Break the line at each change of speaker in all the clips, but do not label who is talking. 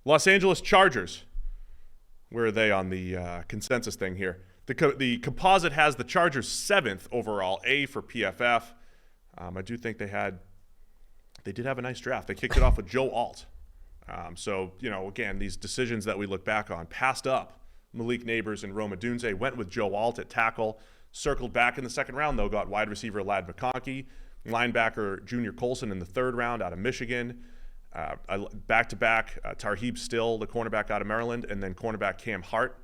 Los Angeles Chargers. Where are they on the consensus thing here? The composite has the Chargers 7th overall, A for PFF. I do think they did have a nice draft. They kicked it off with Joe Alt. So, again, these decisions that we look back on, passed up Malik Neighbors and Rome Odunze, went with Joe Alt at tackle, circled back in the second round, though, got wide receiver Ladd McConkey, linebacker Junior Colson in the third round out of Michigan, back-to-back Tarheeb Still, the cornerback out of Maryland, and then cornerback Cam Hart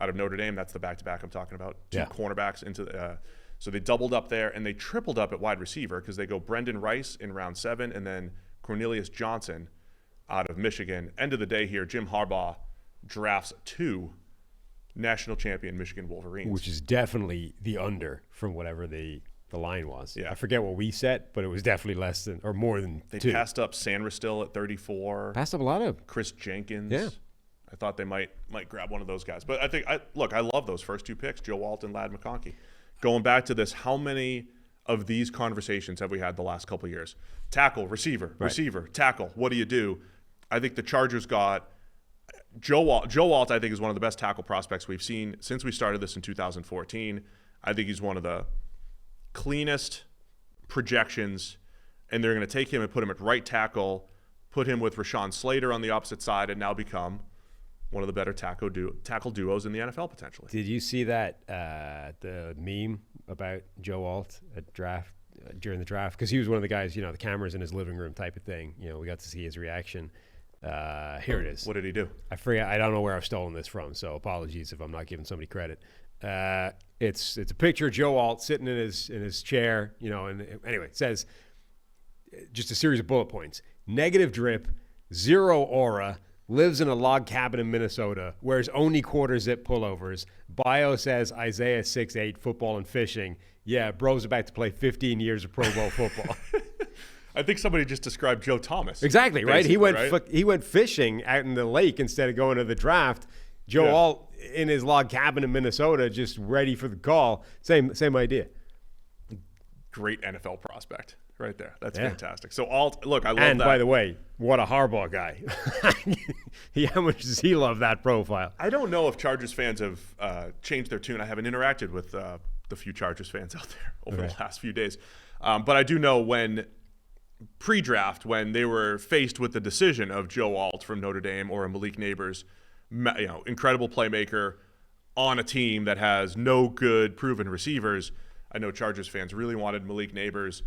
out of Notre Dame. That's the back-to-back I'm talking about. Two cornerbacks into so they doubled up there, and they tripled up at wide receiver because they go Brendan Rice in round 7 and then Cornelius Johnson out of Michigan. End of the day here, Jim Harbaugh drafts 2 national champion Michigan Wolverines.
Which is definitely the under from whatever the line was.
Yeah.
I forget what we set, but it was definitely less than or more than
they
2.
Passed up Sandra Still at 34.
Passed up a lot of
Chris Jenkins.
Yeah.
I thought they might grab one of those guys. But I love those first 2 picks, Joe Alt and Ladd McConkey. Going back to this, how many of these conversations have we had the last couple of years? Tackle, receiver, tackle. What do you do? I think the Chargers got Joe Alt, I think, is one of the best tackle prospects we've seen since we started this in 2014. I think he's one of the cleanest projections, and they're going to take him and put him at right tackle, put him with Rashawn Slater on the opposite side, and now become one of the better tackle duos in the NFL potentially.
Did you see that the meme about Joe Alt at draft during the draft? Because he was one of the guys, the cameras in his living room type of thing. We got to see his reaction. Here it is.
What did he do?
I forget. I don't know where I've stolen this from, so apologies if I'm not giving somebody credit. It's a picture of Joe Alt sitting in his chair, and anyway, it says just a series of bullet points. Negative drip, 0 aura, lives in a log cabin in Minnesota, wears only quarter zip pullovers. Bio says Isaiah 6'8", football and fishing. Yeah, bro's about to play 15 years of Pro Bowl football.
I think somebody just described Joe Thomas.
Exactly, right? He went fishing out in the lake instead of going to the draft. Joe Alt in his log cabin in Minnesota, just ready for the call. Same idea.
Great NFL prospect right there. That's fantastic. So Alt, look, I love that.
And by the way, what a Harbaugh guy. How much does he love that profile?
I don't know if Chargers fans have changed their tune. I haven't interacted with the few Chargers fans out there over the last few days. But I do know when pre-draft, when they were faced with the decision of Joe Alt from Notre Dame or a Malik Neighbors, incredible playmaker on a team that has no good proven receivers. I know Chargers fans really wanted Malik Neighbors.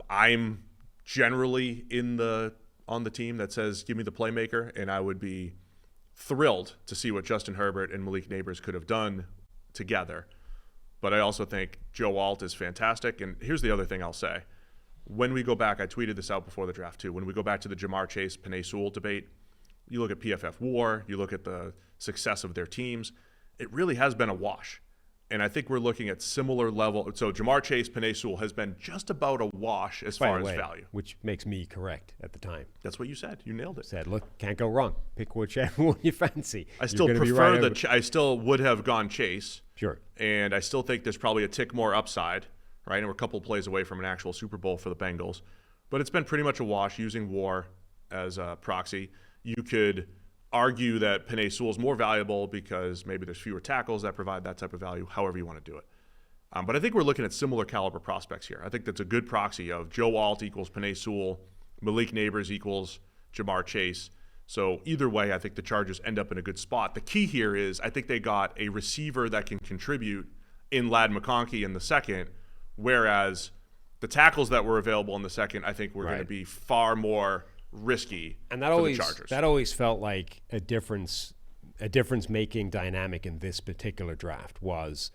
I'm generally on the team that says, give me the playmaker, and I would be thrilled to see what Justin Herbert and Malik Neighbors could have done together. But I also think Joe Alt is fantastic. And here's the other thing I'll say. When we go back, I tweeted this out before the draft too, when we go back to the Jamar Chase, Penei Sewell debate, you look at PFF WAR, you look at the success of their teams, it really has been a wash. And I think we're looking at similar level. So Jamar Chase, Penei Sewell has been just about a wash as far as value.
Which makes me correct at the time.
That's what you said. You nailed it.
Said, look, can't go wrong. Pick whichever one you fancy.
I still prefer I still would have gone Chase.
Sure.
And I still think there's probably a tick more upside, right? And we're a couple of plays away from an actual Super Bowl for the Bengals. But it's been pretty much a wash using WAR as a proxy. You could argue that Penei Sewell is more valuable because maybe there's fewer tackles that provide that type of value, however you want to do it. But I think we're looking at similar caliber prospects here. I think that's a good proxy of Joe Alt equals Penei Sewell, Malik Neighbors equals Jamar Chase. So either way, I think the Chargers end up in a good spot. The key here is I think they got a receiver that can contribute in Ladd McConkey in the second, whereas the tackles that were available in the second, I think were going to be far more risky
and
for the Chargers.
That always felt like a difference-making dynamic in this particular draft was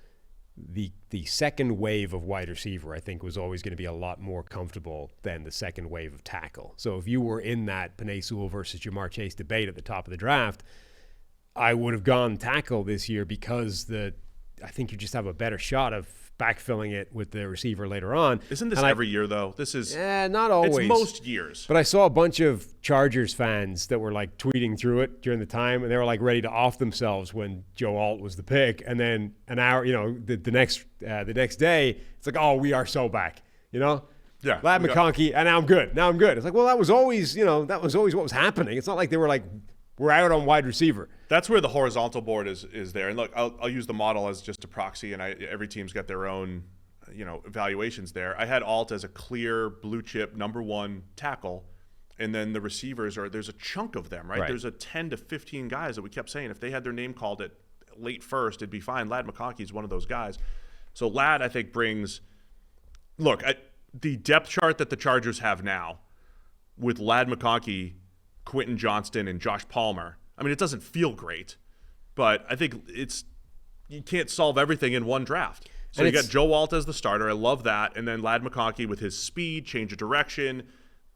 the second wave of wide receiver, I think, was always going to be a lot more comfortable than the second wave of tackle. So if you were in that Penei Sewell versus Jamar Chase debate at the top of the draft, I would have gone tackle this year because I think you just have a better shot of backfilling it with the receiver later on.
Isn't this every year, though? This is
not always.
It's most years.
But I saw a bunch of Chargers fans that were like tweeting through it during the time, and they were like ready to off themselves when Joe Alt was the pick. And then an hour, the next day, it's like, oh, we are so back,
Yeah.
Ladd McConkey, and now I'm good. It's like, well, that was always what was happening. It's not like they were like we're out on wide receiver.
That's where the horizontal board is there. And look, I'll use the model as just a proxy, and every team's got their own, evaluations there. I had Alt as a clear blue chip number one tackle, and then the receivers there's a chunk of them, right? There's a 10 to 15 guys that we kept saying if they had their name called at late first, it'd be fine. Ladd McConkey is one of those guys. So Ladd, I think, brings – look, the depth chart that the Chargers have now with Ladd McConkey, Quentin Johnston, and Josh Palmer, I mean, it doesn't feel great, but I think you can't solve everything in one draft. So you got Joe Alt as the starter. I love that. And then Ladd McConkey with his speed, change of direction,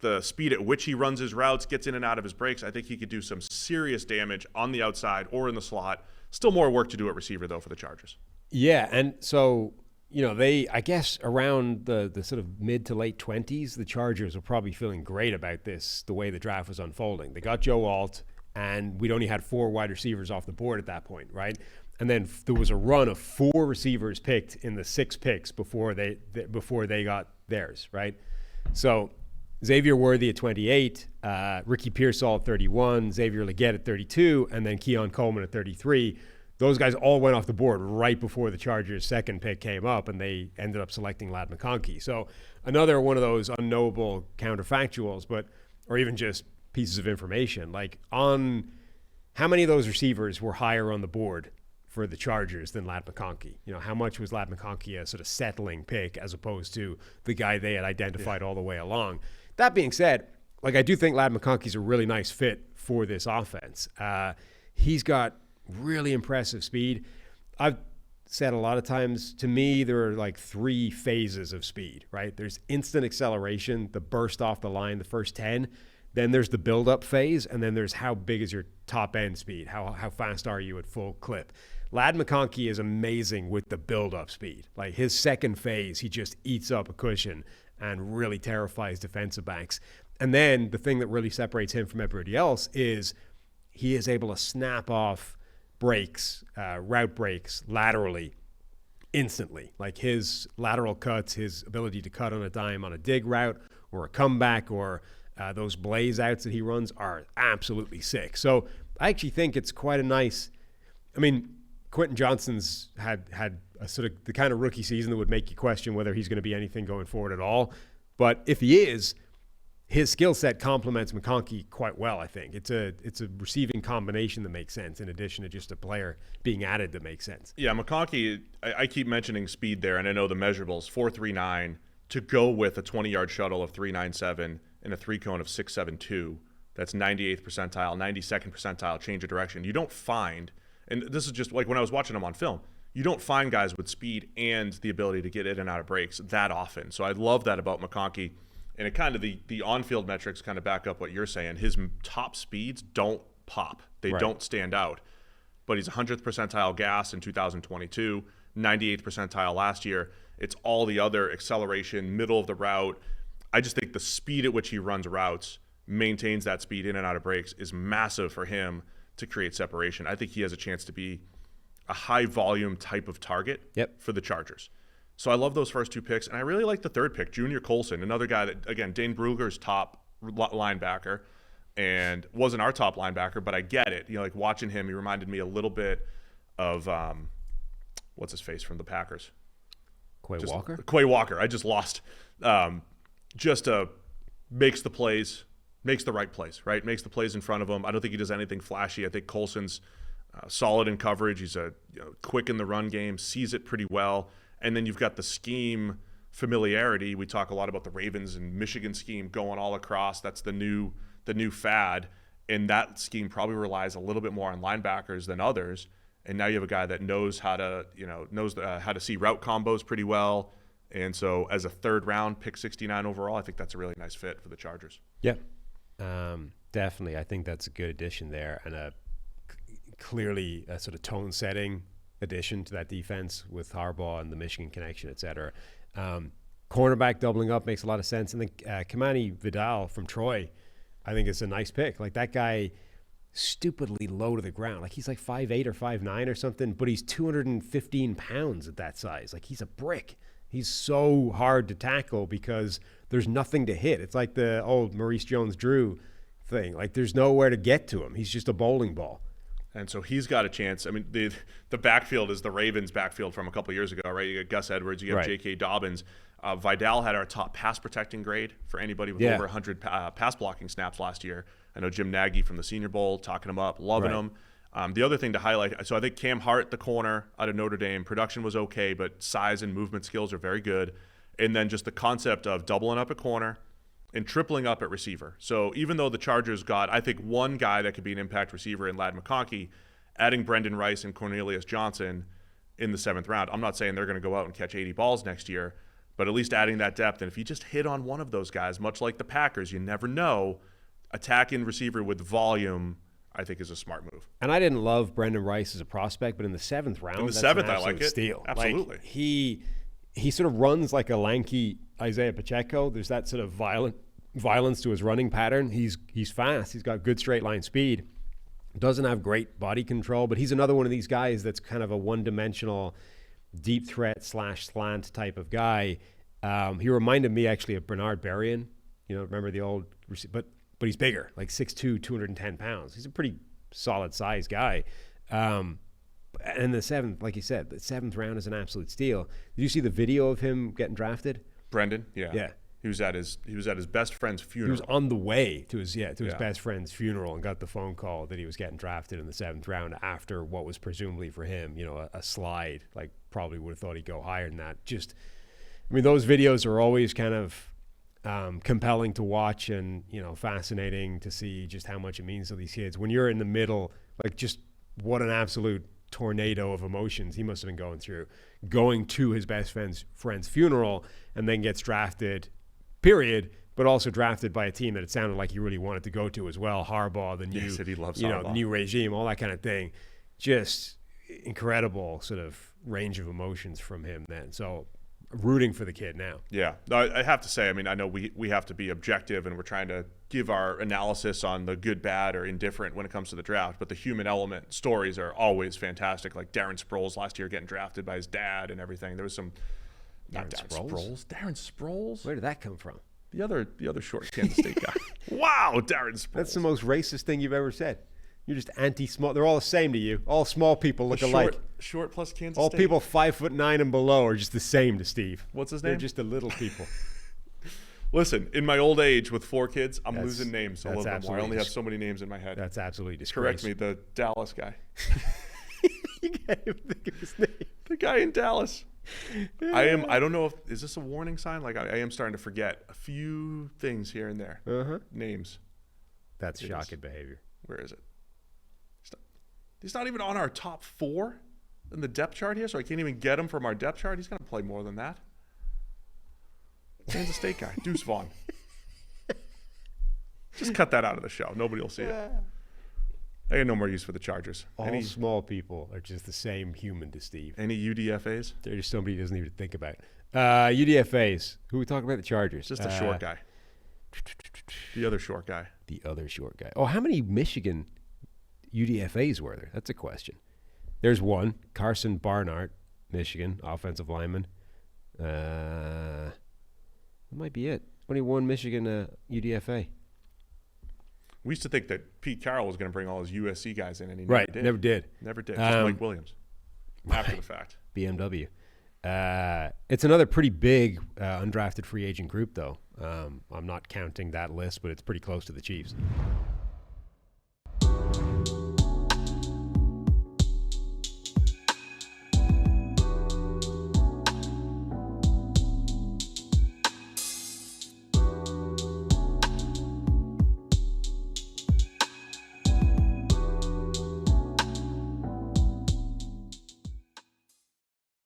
the speed at which he runs his routes, gets in and out of his breaks. I think he could do some serious damage on the outside or in the slot. Still more work to do at receiver, though, for the Chargers.
Yeah, and so, I guess around the sort of mid to late 20s, the Chargers were probably feeling great about this, the way the draft was unfolding. They got Joe Alt, and we'd only had 4 wide receivers off the board at that point, right? And then there was a run of 4 receivers picked in the 6 picks before they got theirs, right? So Xavier Worthy at 28, Ricky Pearsall at 31, Xavier Legette at 32, and then Keon Coleman at 33. Those guys all went off the board right before the Chargers' second pick came up, and they ended up selecting Ladd McConkey. So another one of those unknowable counterfactuals, or even just pieces of information. Like, on how many of those receivers were higher on the board for the Chargers than Ladd McConkey? How much was Ladd McConkey a sort of settling pick as opposed to the guy they had identified all the way along? That being said, I do think Ladd McConkey's a really nice fit for this offense. He's got really impressive speed. I've said a lot of times, to me, there are 3 phases of speed, right? There's instant acceleration, the burst off the line, the first 10. Then there's the build-up phase, and then there's how big is your top-end speed? How fast are you at full clip? Ladd McConkey is amazing with the build-up speed. His second phase, he just eats up a cushion and really terrifies defensive backs. And then the thing that really separates him from everybody else is he is able to snap off breaks, route breaks laterally instantly. His lateral cuts, his ability to cut on a dime on a dig route or a comeback, or those blaze outs that he runs are absolutely sick. So I actually think it's quite a nice – Quentin Johnston's had a sort of the kind of rookie season that would make you question whether he's going to be anything going forward at all. But if he is, his skill set complements McConkey quite well, I think. It's a receiving combination that makes sense, in addition to just a player being added that makes sense.
Yeah, McConkey, I keep mentioning speed there, and I know the measurables, 4.39 to go with a 20-yard shuttle of 3.97 and a 3-cone of 6.72. That's 98th percentile, 92nd percentile change of direction. You don't find, and this is just like when I was watching him on film, you don't find guys with speed and the ability to get in and out of breaks that often. So I love that about McConkey. And it kind of the on-field metrics kind of back up what you're saying. His top speeds don't pop. They don't stand out. But he's 100th percentile gas in 2022, 98th percentile last year. It's all the other acceleration, middle of the route. I just think the speed at which he runs routes, maintains that speed in and out of breaks, is massive for him to create separation. I think he has a chance to be a high-volume type of target for the Chargers. So I love those first 2 picks, and I really like the third pick, Junior Colson, another guy that, again, Dane Brugler's top linebacker, and wasn't our top linebacker, but I get it. Watching him, he reminded me a little bit of what's his face from the Packers?
Quay Walker?
Quay Walker. I just lost. Just makes the plays, makes the right plays, right? Makes the plays in front of him. I don't think he does anything flashy. I think Colson's solid in coverage. He's quick in the run game, sees it pretty well. And then you've got the scheme familiarity. We talk a lot about the Ravens and Michigan scheme going all across. That's the new fad. And that scheme probably relies a little bit more on linebackers than others. And now you have a guy that knows how to, how to see route combos pretty well. And so as a third round, pick 69 overall, I think that's a really nice fit for the Chargers.
Yeah, definitely. I think that's a good addition there, and clearly a sort of tone setting addition to that defense with Harbaugh and the Michigan connection, et cetera. Cornerback doubling up makes a lot of sense. And then Kamani Vidal from Troy, I think it's a nice pick. That guy, stupidly low to the ground. He's 5'8" or 5'9" or something, but he's 215 pounds at that size. He's a brick. He's so hard to tackle because there's nothing to hit. It's like the old Maurice Jones-Drew thing. Like there's nowhere to get to him. He's just a bowling ball.
And so he's got a chance. I mean, the backfield is the Ravens backfield from a couple years ago, right? You got Gus Edwards, you have
Right.
J.K. Dobbins. Vidal had our top pass protecting grade for anybody with over 100 pass blocking snaps last year. I know Jim Nagy from the Senior Bowl talking him up, loving
Right.
him. The other thing to highlight, so I think Cam Hart, the corner out of Notre Dame, production was okay, but size and movement skills are very good. And then just the concept of doubling up at corner and tripling up at receiver. So even though the Chargers got, I think, one guy that could be an impact receiver in Ladd McConkey, adding Brendan Rice and Cornelius Johnson in the 7th round, I'm not saying they're going to go out and catch 80 balls next year, but at least adding that depth. And if you just hit on one of those guys, much like the Packers, you never know, attacking receiver with volume, I think, is a smart move.
And I didn't love Brendan Rice as a prospect, but in the 7th round,
In the
that's
7th,
an
I like
absolute
it.
steal.
Absolutely.
Like, he sort of runs like a lanky Isaiah Pacheco. There's that sort of violence to his running pattern. He's fast. He's got good straight line speed. Doesn't have great body control, but he's another one of these guys that's kind of a one-dimensional deep threat / slant type of guy. He reminded me actually of Bernard Berrien. You know, remember the old, but he's bigger, like 6'2", 210 pounds. He's a pretty solid size guy. And the 7th, like you said, the 7th round is an absolute steal. Did you see the video of him getting drafted?
Brendan, yeah.
Yeah.
He was at his best friend's funeral.
He was on the way to his best friend's funeral and got the phone call that he was getting drafted in the 7th round after what was presumably for him, you know, a slide. Like probably would have thought he'd go higher than that. Just, I mean, those videos are always kind of compelling to watch and, you know, fascinating to see just how much it means to these kids. When you're in the middle, like just what an absolute tornado of emotions he must have been going through, going to his best friend's funeral and then gets drafted, period, but also drafted by a team that it sounded like he really wanted to go to as well. Harbaugh, the new,
He said he loves
you know,
Harbaugh.
the new regime, all that kind of thing. Just incredible sort of range of emotions from him then. So rooting for the kid now.
Yeah, no, I have to say, I mean, I know we have to be objective and we're trying to give our analysis on the good, bad, or indifferent when it comes to the draft, but the human element stories are always fantastic. Like Darren Sproles last year getting drafted by his dad and everything. There was some, not Darren Sproles. Darren Sproles?
Where did that come from?
The other short Kansas State guy. Wow, Darren Sproles.
That's the most racist thing you've ever said. You're just anti-small. They're all the same to you. All small people look alike.
Short plus Kansas
All
State.
people 5'9" and below are just the same to Steve.
What's his
They're
name?
just the little people.
Listen, in my old age with 4 kids, I'm
That's-
losing names a
that's
little bit more. I
absolutely
only have so many names in my head.
That's absolutely
Correct
disgraceful.
me, the Dallas guy.
You can't even think of his name.
The guy in Dallas. I don't know is this a warning sign? Like I am starting to forget a few things here and there.
Uh-huh.
Names.
That's
It
shocking behavior.
Where is it? He's not even on our top 4 in the depth chart here, so I can't even get him from our depth chart. He's going to play more than that. Kansas State guy, Deuce Vaughn. Just cut that out of the show. Nobody will see it. I got no more use for the Chargers.
All small people are just the same human to Steve.
Any UDFAs?
They're just somebody he doesn't even think about. UDFAs. Who are we talking about? The Chargers.
Just a short guy. The other short guy.
The other short guy. Oh, how many Michigan UDFAs were there? That's a question. There's one. Carson Barnard, Michigan, offensive lineman. That might be it. Only one Michigan UDFA.
We used to think that Pete Carroll was going to bring all his USC guys in, and he
Never did.
Never did. Just Mike Williams. After the fact.
BMW. It's another pretty big undrafted free agent group, though. I'm not counting that list, but it's pretty close to the Chiefs.